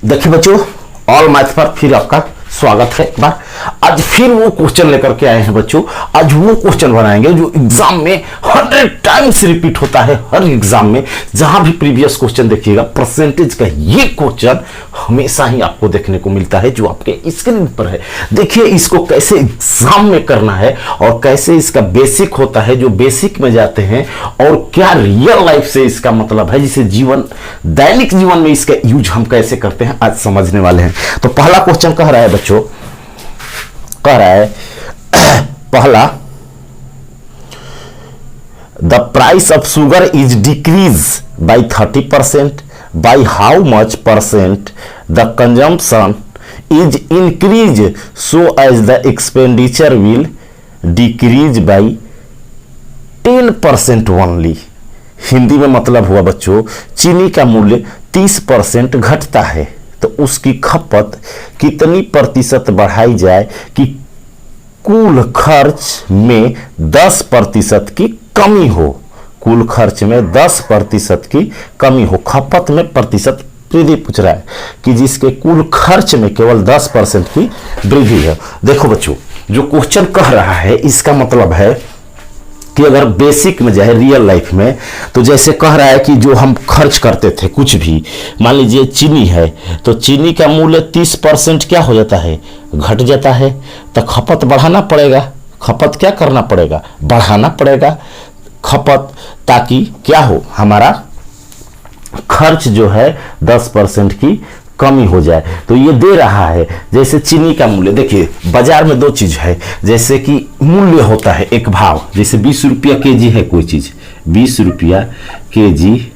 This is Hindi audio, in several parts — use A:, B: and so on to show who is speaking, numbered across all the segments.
A: देखिए बच्चों, ऑल मैथ पर फिर आपका स्वागत है। एक बार आज फिर वो क्वेश्चन लेकर के आए हैं बच्चों। आज वो क्वेश्चन बनाएंगे जो एग्जाम में 100 टाइम्स रिपीट होता है। हर एग्जाम में जहां भी प्रीवियस क्वेश्चन देखिएगा, परसेंटेज का ये क्वेश्चन हमेशा ही आपको देखने को मिलता है जो आपके स्क्रीन पर है। देखिए इसको कैसे एग्जाम में करना है और कैसे इसका बेसिक होता है, जो बेसिक में जाते हैं, और क्या रियल लाइफ से इसका मतलब है, जिसे जीवन दैनिक जीवन में इसका यूज हम कैसे करते हैं, आज समझने वाले हैं। तो पहला क्वेश्चन कह रहा है बच्चों, कह रहा है पहला, the price of sugar is decrease by 30%, by how much percent the consumption is increase so as the expenditure will decrease by 10% only. Hindi में मतलब हुआ बच्चों, चीनी का मूल्य 30% घटता है तो उसकी खपत कितनी प्रतिशत बढ़ाई जाए कि कुल खर्च में 10% की कमी हो। कुल खर्च में 10% की कमी हो। खपत में प्रतिशत वृद्धि पूछ रहा है कि जिसके कुल खर्च में केवल 10% की वृद्धि है। देखो बच्चों, जो क्वेश्चन कह रहा है इसका मतलब है कि अगर बेसिक में जाए रियल लाइफ में, तो जैसे कह रहा है कि जो हम खर्च करते थे कुछ भी, मान लीजिए चीनी है तो चीनी का मूल्य 30% क्या हो जाता है, घट जाता है, तो खपत बढ़ाना पड़ेगा। खपत क्या करना पड़ेगा, बढ़ाना पड़ेगा खपत, ताकि क्या हो, हमारा खर्च जो है 10% की कमी हो जाए। तो ये दे रहा है जैसे चीनी का मूल्य, देखिए बाजार में दो चीज है, जैसे कि मूल्य होता है एक भाव, जैसे 20 रुपया केजी है कोई चीज, 20 रुपया केजी,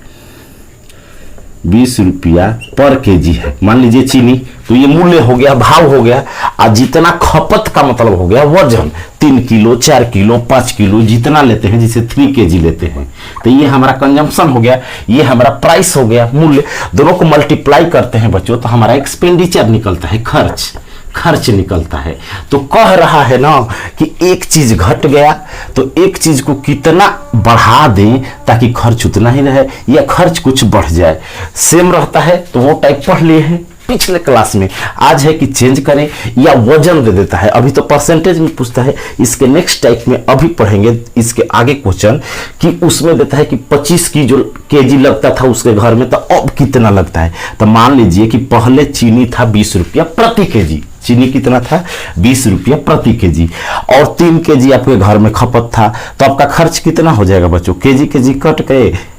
A: 20 रुपया पर केजी है मान लीजिए चीनी, तो ये मूल्य हो गया, भाव हो गया। और जितना खपत का मतलब हो गया वजन, 3 किलो 4 किलो 5 किलो जितना लेते हैं, जैसे 3 केजी लेते हैं, तो ये हमारा कंजम्पशन हो गया, ये हमारा प्राइस हो गया, मूल्य। दोनों को मल्टीप्लाई करते हैं बच्चों तो हमारा एक्सपेंडिचर निकलता है, खर्च निकलता है। तो कह रहा है ना कि एक चीज घट गया तो एक चीज को कितना बढ़ा दें ताकि खर्च उतना ही रहे या खर्च कुछ बढ़ जाए। सेम रहता है तो वो टाइप पढ़ लिए हैं पिछले क्लास में। आज है कि चेंज करें या वजन दे देता है, अभी तो परसेंटेज में पूछता है। इसके नेक्स्ट टाइप में अभी पढ़ेंगे इसके आगे क्वेश्चन कि उसमें देता है कि 25 की जो केजी लगता था उसके घर में, तो अब कितना लगता है। तो मान लीजिए कि पहले चीनी था 20 रुपया प्रति केजी, चीनी कितना था 20 रुपया प्रति केजी, और 3 केजी आपके घर में खपत था, तो आपका खर्च कितना हो जाएगा बच्चों, केजी कट के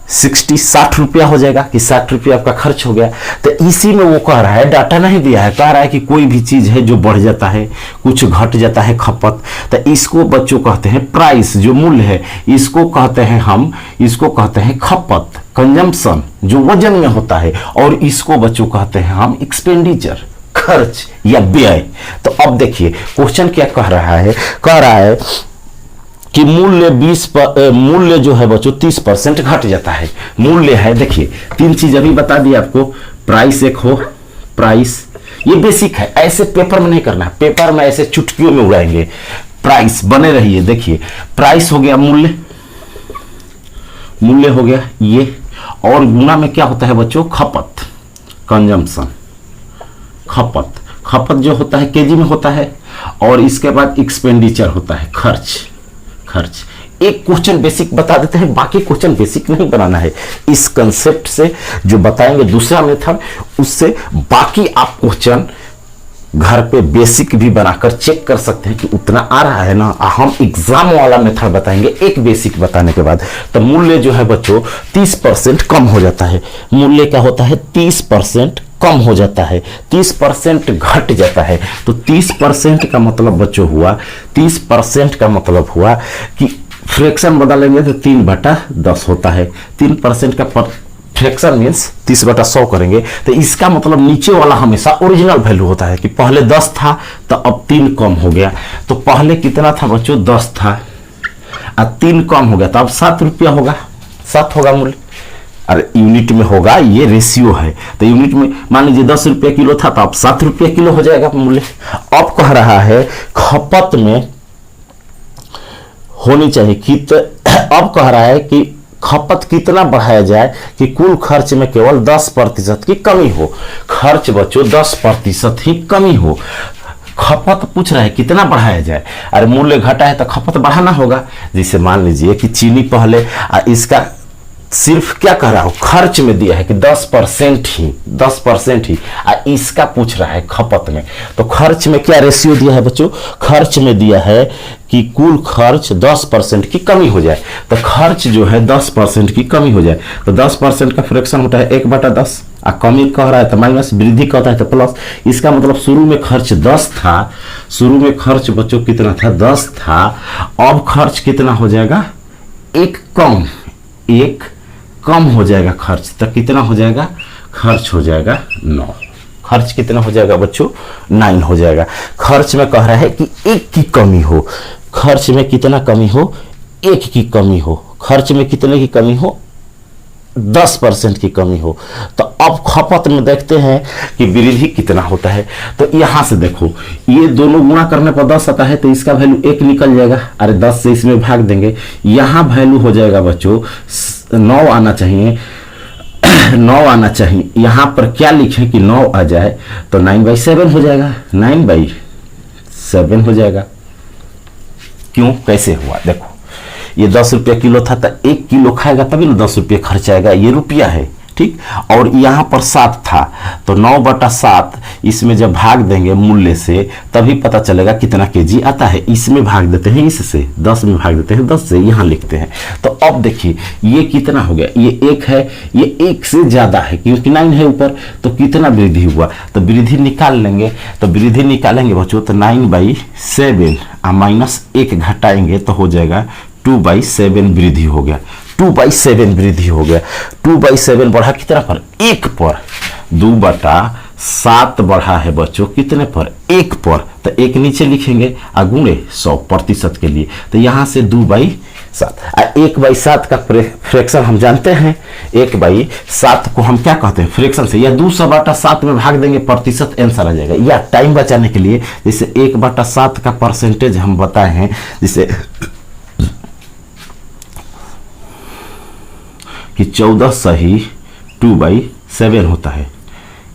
A: 60 रुपया हो जाएगा कि 60 रुपया आपका खर्च हो गया। तो इसी में वो कह रहा है, डाटा नहीं दिया है, कह रहा है कि कोई भी चीज है जो बढ़ जाता है, कुछ घट जाता है खपत, तो इसको बच्चों कहते हैं प्राइस, जो मूल्य है इसको कहते हैं हम, इसको कहते हैं खपत, कंजम्पशन जो वजन में होता है, और इसको बच्चों कहते हैं हम एक्सपेंडिचर, खर्च या व्यय। तो अब देखिए क्वेश्चन क्या कह रहा है, कह रहा है कि मूल्य जो है बच्चों 30% घट जाता है। मूल्य है, देखिए 3 चीज अभी बता दी आपको, प्राइस एक हो, प्राइस ये बेसिक है, ऐसे पेपर में नहीं करना है, पेपर में ऐसे चुटकियों में उड़ाएंगे। प्राइस बने रहिए, देखिए प्राइस हो गया मूल्य हो गया ये, और गुना में क्या होता है बच्चों, खपत, कंजम्पशन, खपत जो होता है केजी में होता है, और इसके बाद एक्सपेंडिचर होता है, खर्च। एक क्वेश्चन बेसिक बता देते हैं, बाकी क्वेश्चन बेसिक नहीं बनाना है। इस कंसेप्ट से जो बताएंगे दूसरा मेथड, उससे बाकी आप क्वेश्चन घर पे बेसिक भी बनाकर चेक कर सकते हैं कि उतना आ रहा है ना। हम एग्जाम वाला मेथड बताएंगे एक बेसिक बताने के बाद। तो मूल्य जो है बच्चों 30% कम हो जाता है। मूल्य क्या होता है, 30% कम हो जाता है, 30% घट जाता है। तो 30% का मतलब बच्चों हुआ, 30% का मतलब हुआ कि फ्रैक्शन बदलेंगे तो 3/10 होता है। 3% का फ्रैक्शन मीन्स 30/100 करेंगे, तो इसका मतलब नीचे वाला हमेशा ओरिजिनल वैल्यू होता है कि पहले 10 था तो अब 3 कम हो गया। तो पहले कितना था बच्चों, 10 था, अब 3 कम हो गया तो अब 7 रुपया होगा, 7 होगा मूल्य। अरे यूनिट में होगा, ये रेशियो है, तो यूनिट में मान लीजिए 10 रुपया किलो था तो अब 7 रुपया किलो हो जाएगा मूल्य। अब कह रहा है खपत में होनी चाहिए कि, अब कह रहा है कि खपत कितना बढ़ाया जाए कि कुल खर्च में केवल 10% की कमी हो। खर्च बच्चों 10% ही कमी हो। खपत पूछ रहा है कितना बढ़ाया जाए, अरे मूल्य घटा है तो खपत बढ़ाना होगा। जैसे मान लीजिए कि चीनी पहले इसका सिर्फ क्या कह रहा हूं, खर्च में दिया है कि 10% ही इसका पूछ रहा है खपत में। तो खर्च में क्या रेशियो दिया है बच्चों, खर्च में दिया है कि कुल खर्च 10% की कमी हो जाए। तो खर्च जो है 10% की कमी हो जाए तो 10% का फ्रैक्शन होता है 1/10। कमी कह रहा है तो माइनस, वृद्धि कहता है तो प्लस। इसका मतलब शुरू में खर्च 10 था, शुरू में खर्च बच्चों कितना था, 10 था। अब खर्च कितना हो जाएगा, एक कम हो जाएगा खर्च। तो कितना हो जाएगा, खर्च हो जाएगा 9। खर्च कितना हो जाएगा बच्चों, 9 हो जाएगा। खर्च में कह रहा है कि 1 की कमी हो। खर्च में कितना कमी हो, 1 की कमी हो। खर्च में कितने की कमी हो, 10% की कमी हो। तो अब खपत में देखते हैं कि वृद्धि कितना होता है। तो यहां से देखो, ये दोनों गुणा करने पर 10 आता है तो इसका वैल्यू 1 निकल जाएगा। अरे 10 से इसमें भाग देंगे, यहां वैल्यू हो जाएगा बच्चों 9 आना चाहिए, 9 आना चाहिए। यहां पर क्या लिखें कि 9 आ जाए तो 9/7 हो जाएगा, 9/7 हो जाएगा। क्यों, कैसे हुआ, देखो ये 10 रुपया किलो था तो 1 किलो खाएगा तभी ना 10 रुपये खर्च आएगा, ये रुपया है, ठीक। और यहाँ पर 7 था तो 9/7 इसमें जब भाग देंगे मूल्य से तभी पता चलेगा कितना केजी आता है। इसमें भाग देते हैं, इससे 10 में भाग देते हैं, 10 से यहाँ लिखते हैं। तो अब देखिए ये कितना हो गया, ये 1 है, ये 1 से ज्यादा है क्योंकि 9 है ऊपर। तो कितना वृद्धि हुआ, तो वृद्धि निकाल लेंगे। तो वृद्धि निकालेंगे बच्चों तो 9/7 माइनस 1 घटाएंगे तो हो जाएगा 2/7 वृद्धि हो गया, 2/7 वृद्धि हो गया। 2/7 बढ़ा कितना पर, 1 पर। 2/7 बढ़ा है बच्चों कितने पर, 1 पर। तो 1 नीचे लिखेंगे गुणे 100% के लिए। तो यहां से 2/7 1/7 का फ्रैक्शन हम जानते हैं, 1/7 को हम क्या कहते हैं फ्रैक्शन से, या 200/7 में भाग देंगे प्रतिशत आंसर आ जाएगा। या टाइम बचाने के लिए जैसे 1/7 का परसेंटेज हम बताए हैं, जैसे कि 14 सही 2/7 होता है।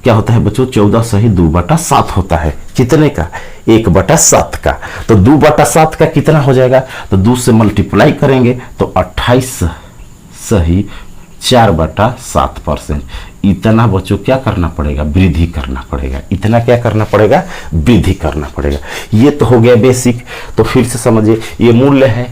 A: क्या होता है बच्चों, 14 सही 2/7 होता है। कितने का, 1/7 का। तो 2/7 का कितना हो जाएगा, तो 2 से मल्टीप्लाई करेंगे तो 28 सही 4/7%। इतना बच्चों क्या करना पड़ेगा, वृद्धि करना पड़ेगा। इतना क्या करना पड़ेगा, वृद्धि करना पड़ेगा। ये तो हो गया बेसिक। तो फिर से समझिए, ये मूल्य है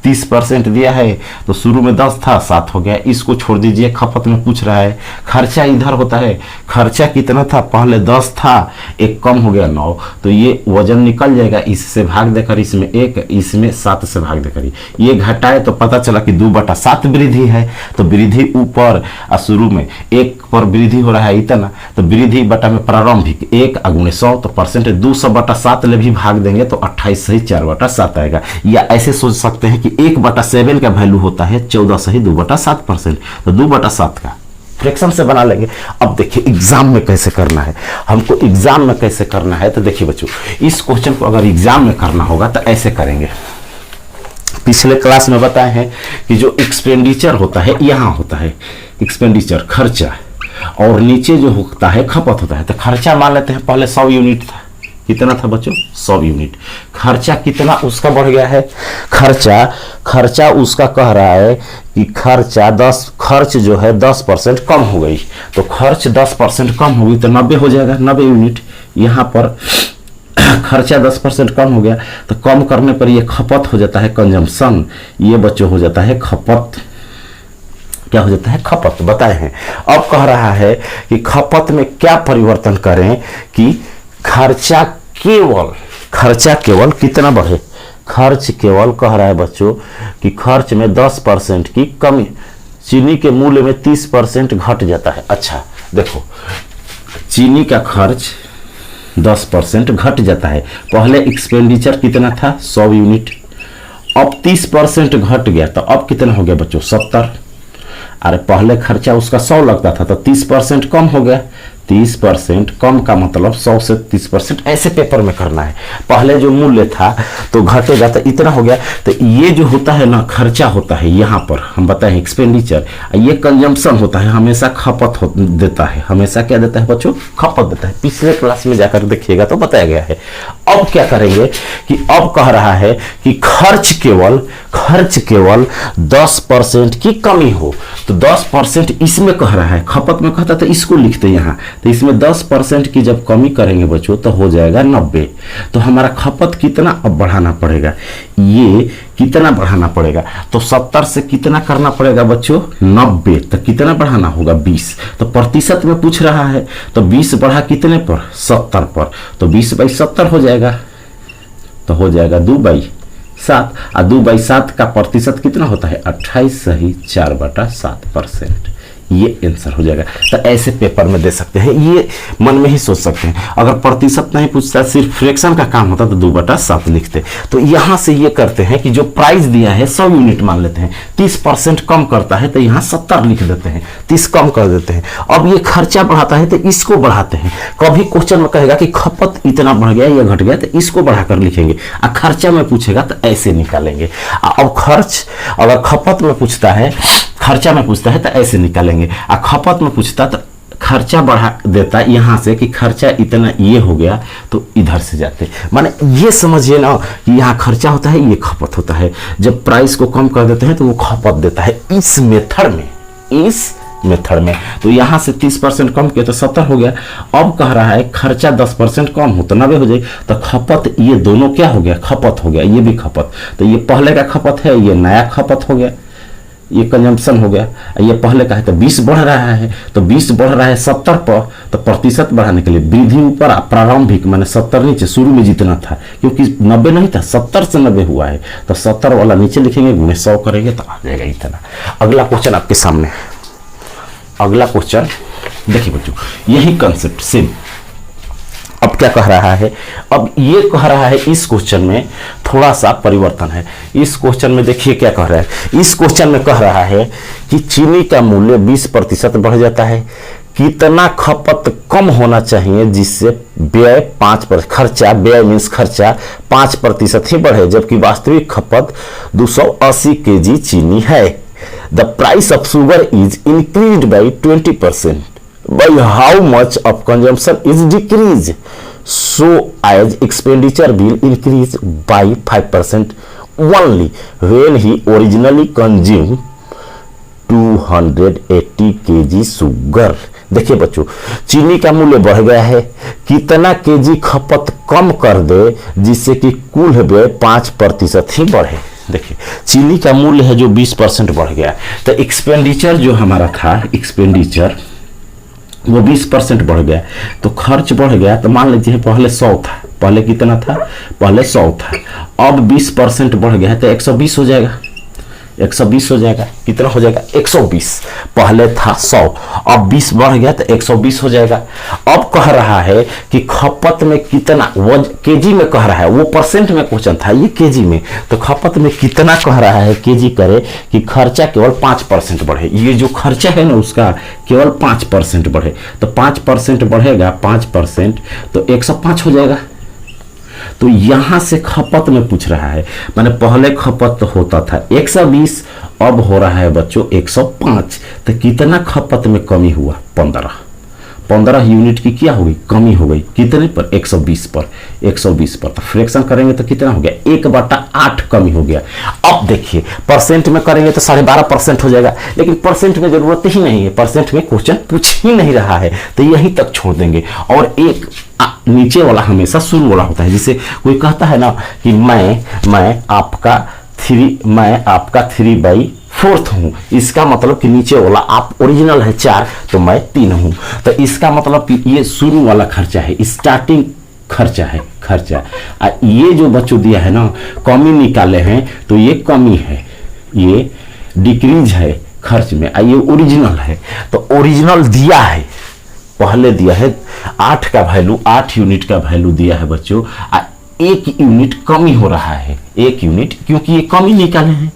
A: 30% दिया है तो शुरू में 10 था, 7 हो गया। इसको छोड़ दीजिए, खपत में पूछ रहा है। खर्चा इधर होता है, खर्चा कितना था, पहले 10 था, 1 कम हो गया 9। तो ये वजन निकल जाएगा, इससे भाग देकर इसमें 1, इसमें 7 से भाग देकर ये घटाए तो पता चला कि 2/7 वृद्धि है। तो वृद्धि ऊपर शुरू में 1 पर वृद्धि हो रहा है इतना, तो वृद्धि बटा में प्रारंभिक 1 गुणे 100 तो परसेंटेज 200/7 ले भी भाग देंगे तो 28 सही 4/7 आएगा। या ऐसे सोच सकते हैं कि 1/7 का वैल्यू होता है 14 सही 2/7%। तो 2/7 का फ्रैक्शन से बना लेंगे। अब देखिए एग्जाम में कैसे करना है, हमको एग्जाम में कैसे करना है। तो देखिए बच्चों, इस क्वेश्चन को अगर एग्जाम में करना होगा तो ऐसे करेंगे। पिछले क्लास में बताए हैं कि जो एक्सपेंडिचर होता है, यहां होता है एक्सपेंडिचर खर्चा, और नीचे जो होता है खपत होता है। तो खर्चा मान लेते हैं पहले 100 यूनिट था, कितना था बच्चों, 100 यूनिट। खर्चा कितना उसका बढ़ गया है, खर्चा उसका कह रहा है कि खर्च जो है 10% कम हो गई। तो खर्च 10% कम हो गई तो 90 हो जाएगा, 90 यूनिट। यहाँ पर खर्चा 10% कम हो गया तो कम करने पर ये खपत हो जाता है कंजम्पशन, ये बच्चों हो जाता है खपत। क्या हो जाता है, खपत बताए हैं। अब कह रहा है कि खपत में क्या परिवर्तन करें कि खर्चा केवल कितना बढ़े। खर्च केवल कह रहा है बच्चों कि खर्च में 10% की कमी, चीनी के मूल्य में 30% घट जाता है। अच्छा देखो, चीनी का खर्च 10% घट जाता है। पहले एक्सपेंडिचर कितना था, 100 यूनिट, अब 30% घट गया तो अब कितना हो गया बच्चों, 70। अरे पहले खर्चा उसका 100 लगता था तो 30% कम हो गया, 30% कम का मतलब 100 से 30% ऐसे पेपर में करना है। पहले जो मूल्य था तो घटेगा तो इतना हो गया, तो ये जो होता है ना खर्चा होता है, यहाँ पर हम बताएं एक्सपेंडिचर, ये कंजम्पशन होता है, हमेशा खपत देता है, हमेशा क्या देता है बच्चों, खपत देता है। पिछले क्लास में जाकर देखिएगा तो बताया गया है। अब क्या करेंगे कि अब कह रहा है कि खर्च केवल 10% की कमी हो, तो 10% इसमें कह रहा है, खपत में कहता तो इसको लिखते यहाँ, तो इसमें 10% की जब कमी करेंगे बच्चों तो हो जाएगा 90। तो हमारा खपत कितना अब बढ़ाना पड़ेगा, ये कितना बढ़ाना पड़ेगा, तो 70 से कितना करना पड़ेगा बच्चों 90, तो कितना बढ़ाना होगा 20। तो प्रतिशत में पूछ रहा है, तो 20 बढ़ा कितने पर 70 पर, तो 20/70 हो जाएगा, तो हो जाएगा 2/7, और 2/7 का प्रतिशत कितना होता है 28 सही 4/7%। ये आंसर हो जाएगा। तो ऐसे पेपर में दे सकते हैं, ये मन में ही सोच सकते हैं। अगर प्रतिशत नहीं पूछता, सिर्फ फ्रैक्शन का काम होता तो 2/7 लिखते। तो यहां से ये करते हैं कि जो प्राइस दिया है 100 यूनिट मान लेते हैं, 30% कम करता है तो यहाँ 70 लिख देते हैं, 30 कम कर देते हैं। अब ये खर्चा बढ़ाता है तो इसको बढ़ाते हैं। कभी क्वेश्चन में कहेगा कि खपत इतना बढ़ गया या घट गया तो इसको बढ़ाकर लिखेंगे, और खर्चा में पूछेगा तो ऐसे निकालेंगे। अब खर्च अगर खपत में पूछता है, खर्चा में पूछता है तो ऐसे निकालेंगे, और खपत में पूछता तो खर्चा बढ़ा देता यहां से कि खर्चा इतना ये हो गया तो इधर से जाते। माने ये समझिए ना कि यहाँ खर्चा होता है, ये खपत होता है। जब प्राइस को कम कर देते हैं तो वो खपत देता है इस मेथड में। तो यहाँ से 30% कम किया तो 70 हो गया। अब कह रहा है खर्चा 10% कम हो तो 90 हो जाए, तो खपत ये दोनों क्या हो गया, खपत हो गया, ये भी खपत। तो ये पहले का खपत है, ये नया खपत हो गया, ये कंजम्पशन हो गया। ये पहले का है तो 20 बढ़ रहा है, तो 20 बढ़ रहा है 70 पर, तो प्रतिशत बढ़ाने के लिए वृद्धि ऊपर प्रारंभिक माने 70 नीचे, शुरू में जितना था, क्योंकि 90 नहीं था, 70 से 90 हुआ है, तो 70 वाला नीचे लिखेंगे, गुणे 100 करेंगे तो आ जाएगा इतना। अगला क्वेश्चन आपके सामने, अगला क्वेश्चन देखिए बच्चों, यही कंसेप्ट सेम। अब क्या कह रहा है, अब ये कह रहा है इस क्वेश्चन में थोड़ा सा परिवर्तन है। इस क्वेश्चन में देखिए क्या कह रहा है, इस क्वेश्चन में कह रहा है कि चीनी का मूल्य 20% बढ़ जाता है, कितना खपत कम होना चाहिए जिससे व्यय 5%, खर्चा, व्यय मीन्स खर्चा 5% ही बढ़े, जबकि वास्तविक खपत 280 kg चीनी है। The price of sugar is increased by 20%. by how much of consumption is decreased, so as expenditure will increase by 5% only when he originally consumed 280 kg sugar। देखिए बच्चों, चीनी का मूल्य बढ़ गया है, कितना केजी खपत कम कर दे जिससे कि कुल व्यय 5% ही बढ़े। देखिए चीनी का मूल्य है जो 20% बढ़ गया, तो एक्सपेंडिचर जो हमारा था, एक्सपेंडिचर वो 20% बढ़ गया, तो खर्च बढ़ गया। तो मान लीजिए पहले 100 था, पहले कितना था, पहले 100 था, अब 20% बढ़ गया तो 120 हो जाएगा, 120 हो जाएगा। कितना हो जाएगा 120, पहले था 100, अब 20 बढ़ गया तो 120 हो जाएगा। अब कह रहा है कि खपत में कितना, वो केजी में कह रहा है, वो परसेंट में क्वेश्चन था, ये केजी में, तो खपत में कितना कह रहा है केजी करे कि खर्चा केवल 5% बढ़े। ये जो खर्चा है ना उसका केवल 5% बढ़े, तो 5% बढ़ेगा, 5% तो 105 हो जाएगा। तो यहां से खपत में पूछ रहा है, माने पहले खपत तो होता था 120, अब हो रहा है बच्चों 105, तो कितना खपत में कमी हुआ 15 यूनिट की क्या हो गई, कमी हो गई। कितने पर 120 पर, 120 पर, तो फ्रैक्शन करेंगे तो कितना हो गया 1/8 कमी हो गया। अब देखिए परसेंट में करेंगे तो 12.5% हो जाएगा, लेकिन परसेंट में जरूरत ही नहीं है, परसेंट में क्वेश्चन पूछ ही नहीं रहा है, तो यहीं तक छोड़ देंगे। और एक नीचे वाला हमेशा शुरू वाला होता है, जिसे कोई कहता है ना कि मैं आपका 3/4 हूं, इसका मतलब कि नीचे वाला आप ओरिजिनल है 4 तो मैं 3 हूं, तो इसका मतलब कि ये शुरू वाला खर्चा है, स्टार्टिंग खर्चा है, खर्चा। ये जो बच्चों दिया है ना, कमी निकाले हैं तो ये कमी है, ये डिक्रीज है खर्च में, ये ओरिजिनल है। तो ओरिजिनल दिया है, पहले दिया है 8 का वैल्यू, 8 यूनिट का वैल्यू दिया है बच्चों, 1 यूनिट कमी हो रहा है, 1 यूनिट, क्योंकि ये कमी निकाले हैं,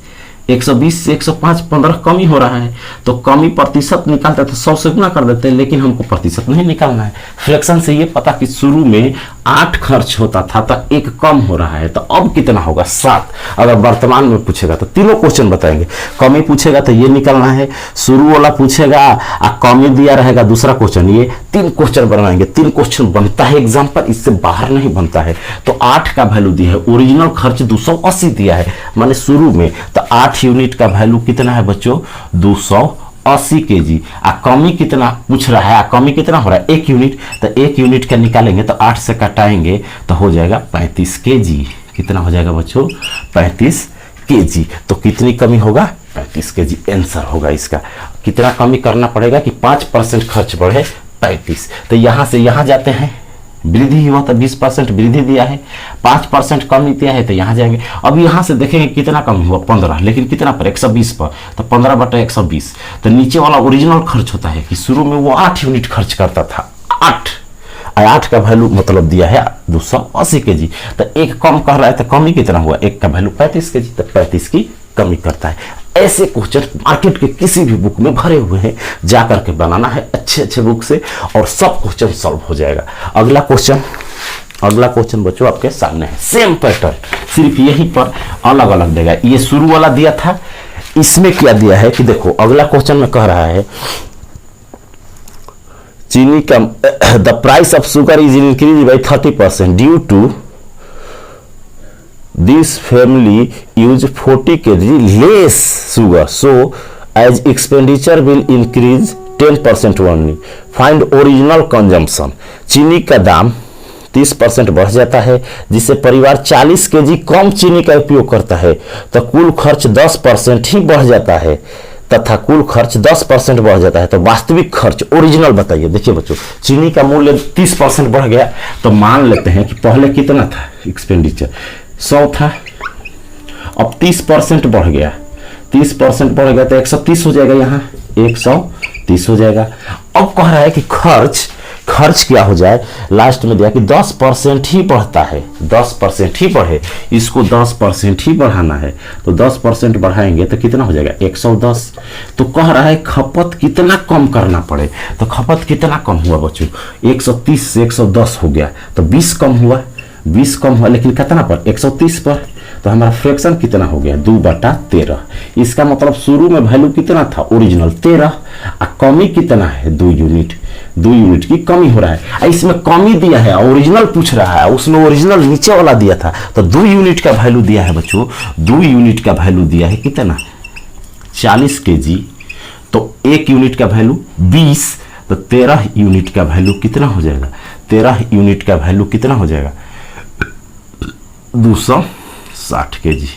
A: 120 से 105 15 कमी हो रहा है, तो कमी प्रतिशत निकालते तो 100 से गुना कर देते हैं, लेकिन हमको प्रतिशत नहीं निकालना है। फ्रैक्शन से ये पता कि शुरू में 8 खर्च होता था तो 1 कम हो रहा है, तो अब कितना होगा 7। अगर वर्तमान में पूछेगा तो तीनों क्वेश्चन बताएंगे। कमी पूछेगा तो ये निकालना है, शुरू वाला पूछेगा कमी दिया रहेगा दूसरा क्वेश्चन, ये 3 क्वेश्चन बनवाएंगे। 3 क्वेश्चन बनता है एग्जाम पर, इससे बाहर नहीं बनता है। तो 8 का वैल्यू दिया है, ओरिजिनल खर्च 280 दिया है माने शुरू में, तो 8 यूनिट का वैल्यू कितना है बच्चों 280 केजी। कमी कितना पूछ रहा है, कमी कितना हो रहा है 1 यूनिट, तो 1 यूनिट का निकालेंगे तो 8 से कटाएंगे तो हो जाएगा 35 केजी। कितना हो जाएगा बच्चों 35 केजी। तो कितनी कमी होगा 35 केजी आंसर होगा इसका। कितना कमी करना पड़ेगा कि 5% खर्च बढ़े 35, तो यहां से यहां जाते हैं, वृद्धि हुआ तो 20% वृद्धि दिया है, 5% कमी दिया है तो यहाँ जाएंगे। अब यहाँ से देखेंगे कितना कम हुआ 15, लेकिन कितना पर 120 पर, तो 15/120। तो नीचे वाला ओरिजिनल खर्च होता है कि शुरू में वो 8 यूनिट खर्च करता था, 8 का वैल्यू मतलब दिया है 280 केजी। तो 1 कम कर रहा है तो कमी कितना हुआ, 1 का वैल्यू 35 केजी, तो 35 की कमी करता है। ऐसे क्वेश्चन मार्केट के किसी भी बुक में भरे हुए हैं, जाकर के बनाना है अच्छे बुक से और सब क्वेश्चन सॉल्व हो जाएगा। अगला क्वेश्चन बच्चों आपके सामने है, सेम पैटर्न, सिर्फ यहीं पर अलग अलग देगा। ये शुरू वाला दिया था, इसमें क्या दिया है कि देखो अगला क्वेश्चन में कह रहा है चीनी का the price of sugar is increase by 30% due to this family use 40 kg less sugar, so as expenditure will increase 10% only. Find original consumption. चीनी का दाम 30% बढ़ जाता है, जिससे परिवार 40 केजी कम चीनी का उपयोग करता है, तो कुल खर्च 10% ही बढ़ जाता है तथा कुल खर्च 10% बढ़ जाता है। तो वास्तविक खर्च ओरिजिनल बताइए। देखिए बच्चों, चीनी का मूल्य 30% बढ़ गया, तो मान लेते हैं कि पहले कितना था एक्सपेंडिचर 100 था, अब 30% बढ़ गया, 30% बढ़ गया तो 130 हो जाएगा, यहाँ 130 हो जाएगा। अब कह रहा है कि खर्च क्या हो जाए, लास्ट में दिया कि 10% ही बढ़ता है, 10% ही बढ़े, इसको 10% ही बढ़ाना है, तो 10% बढ़ाएंगे तो कितना हो जाएगा 110। तो कह रहा है खपत कितना कम करना पड़े, तो खपत कितना कम हुआ बच्चों 130 से 110 हो गया, तो 20 कम हुआ, 20 कम हुआ, लेकिन कितना पर 130 पर, तो हमारा फ्रैक्शन कितना हो गया 2/13। इसका मतलब शुरू में वैल्यू कितना था ओरिजिनल 13, और कमी कितना है 2 यूनिट की कमी हो रहा है। इसमें कमी दिया है, ओरिजिनल पूछ रहा है, उसमें ओरिजिनल नीचे वाला दिया था, तो 2 यूनिट का वैल्यू दिया है बच्चों, 2 यूनिट का वैल्यू दिया है कितना 40 केजी, तो 1 यूनिट का वैल्यू 20, तो 13 यूनिट का वैल्यू कितना हो जाएगा, 13 यूनिट का वैल्यू कितना हो जाएगा 260 केजी।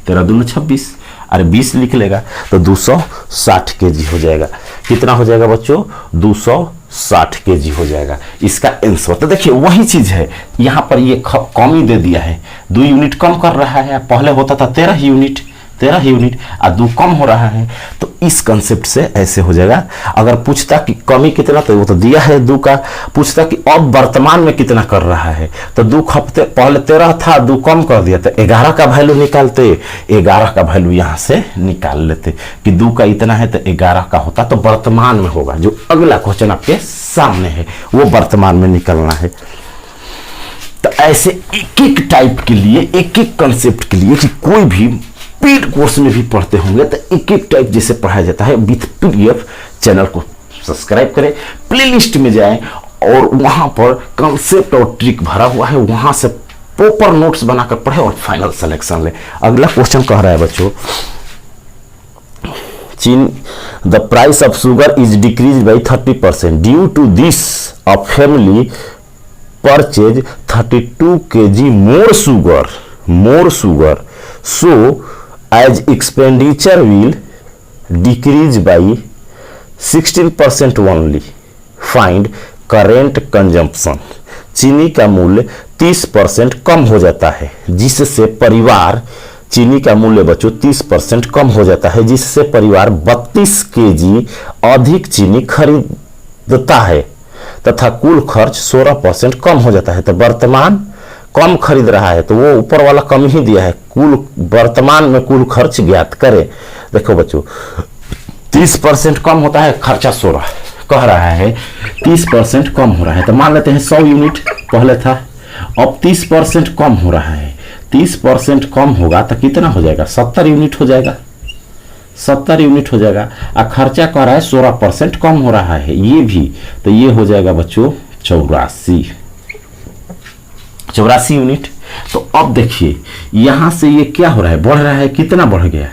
A: 13 दूना 26, अरे 20 लिख लेगा तो 260 केजी हो जाएगा। कितना हो जाएगा बच्चों 260 केजी हो जाएगा इसका आंसर। तो देखिए वही चीज है, यहां पर ये कमी दे दिया है, 2 यूनिट कम कर रहा है, पहले होता था 13 यूनिट और 2 कम हो रहा है, तो इस कंसेप्ट से ऐसे हो जाएगा। अगर पूछता कि कमी कितना, तो वो तो दिया है 2 का, पूछता कि अब वर्तमान में कितना कर रहा है, तो 2 हफ्ते पहले 13 था, 2 कम कर दिया, तो 11 का वैल्यू निकालते, 11 का वैल्यू यहां से निकाल लेते कि 2 का इतना है तो 11 का होता, तो वर्तमान में होगा। जो अगला क्वेश्चन आपके सामने है वो वर्तमान में निकलना है। तो ऐसे एक टाइप के लिए, एक कंसेप्ट के लिए कि कोई भी पेड कोर्स में भी पढ़ते होंगे, तो एक टाइप जैसे पढ़ाया जाता है विथ पीडीएफ। चैनल को सब्सक्राइब करें, प्लेलिस्ट में जाएं और वहां पर कंसेप्ट और ट्रिक भरा हुआ है, वहां से प्रॉपर नोट्स बनाकर पढ़े और फाइनल सिलेक्शन ले। अगला क्वेश्चन कह रहा है बच्चों, the price of sugar is decrease by 30% due to this a family purchase 32 kg more sugar, so as expenditure will decrease by 16% only. Find current consumption. चीनी का मूल्य 30% कम हो जाता है, जिससे परिवार, चीनी का मूल्य बच्चों 30% कम हो जाता है, जिससे परिवार 32 केजी अधिक चीनी खरीदता है तथा कुल खर्च 16% कम हो जाता है। तो वर्तमान कम खरीद रहा है तो वो ऊपर वाला कम ही दिया है, कुल वर्तमान में कुल खर्च ज्ञात करे। देखो बच्चों 30% कम होता है खर्चा 16 कह रहा है 30% कम हो रहा है, तो मान लेते हैं 100 यूनिट पहले था, अब 30% कम हो रहा है, 30% कम होगा तो कितना हो जाएगा 70 यूनिट हो जाएगा, 70 यूनिट हो जाएगा। और खर्चा कह रहा है 16% कम हो रहा है ये भी, तो ये हो जाएगा बच्चों 84 यूनिट। तो अब देखिए यहां से ये क्या हो रहा है, बढ़ रहा है, कितना बढ़ गया,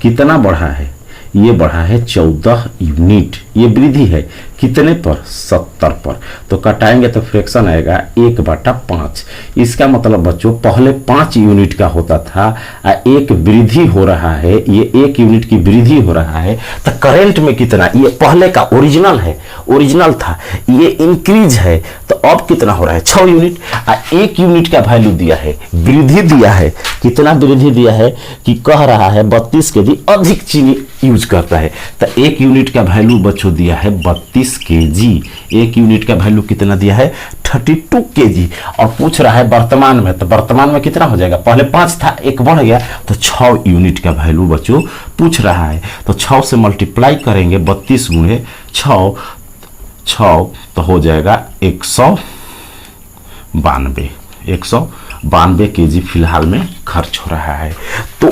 A: कितना बढ़ा है, ये बढ़ा है 14 यूनिट, ये वृद्धि है कितने पर 70 पर, तो कटाएंगे तो फ्रैक्शन आएगा 1/5। इसका मतलब बच्चों पहले 5 यूनिट का होता था, एक वृद्धि हो रहा है, ये 1 यूनिट की वृद्धि हो रहा है, तो करंट में कितना, ये पहले का ओरिजिनल है, ओरिजिनल था, ये इंक्रीज है, तो अब कितना हो रहा है 6 यूनिट। 1 यूनिट का वैल्यू दिया है, वृद्धि दिया है, कितना वृद्धि दिया है कि कह रहा है 32 केजी अधिक चीनी यूज करता है, तो 1 यूनिट का वैल्यू बच्चों दिया है 32 केजी, 1 यूनिट का वैल्यू कितना दिया है 32 केजी, और पूछ रहा है वर्तमान में, तो वर्तमान में कितना हो जाएगा, पहले 5 था 1 बढ़ गया, तो 6 यूनिट का वैल्यू बच्चों पूछ रहा है, तो 6 से मल्टीप्लाई करेंगे 32 गुणे 6 तो हो जाएगा 192 केजी फिलहाल में खर्च हो रहा है। तो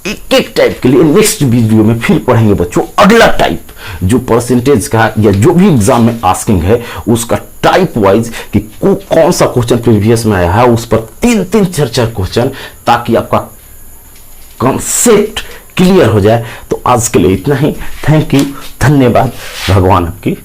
A: एक एक टाइप के लिए नेक्स्ट वीडियो में फिर पढ़ेंगे बच्चों अगला टाइप, जो परसेंटेज का या जो भी एग्जाम में आस्किंग है उसका टाइप वाइज कि कौन सा क्वेश्चन प्रीवियस में आया है, उस पर 3 चर्चा क्वेश्चन, ताकि आपका कॉन्सेप्ट क्लियर हो जाए। तो आज के लिए इतना ही, थैंक यू, धन्यवाद, भगवान आपकी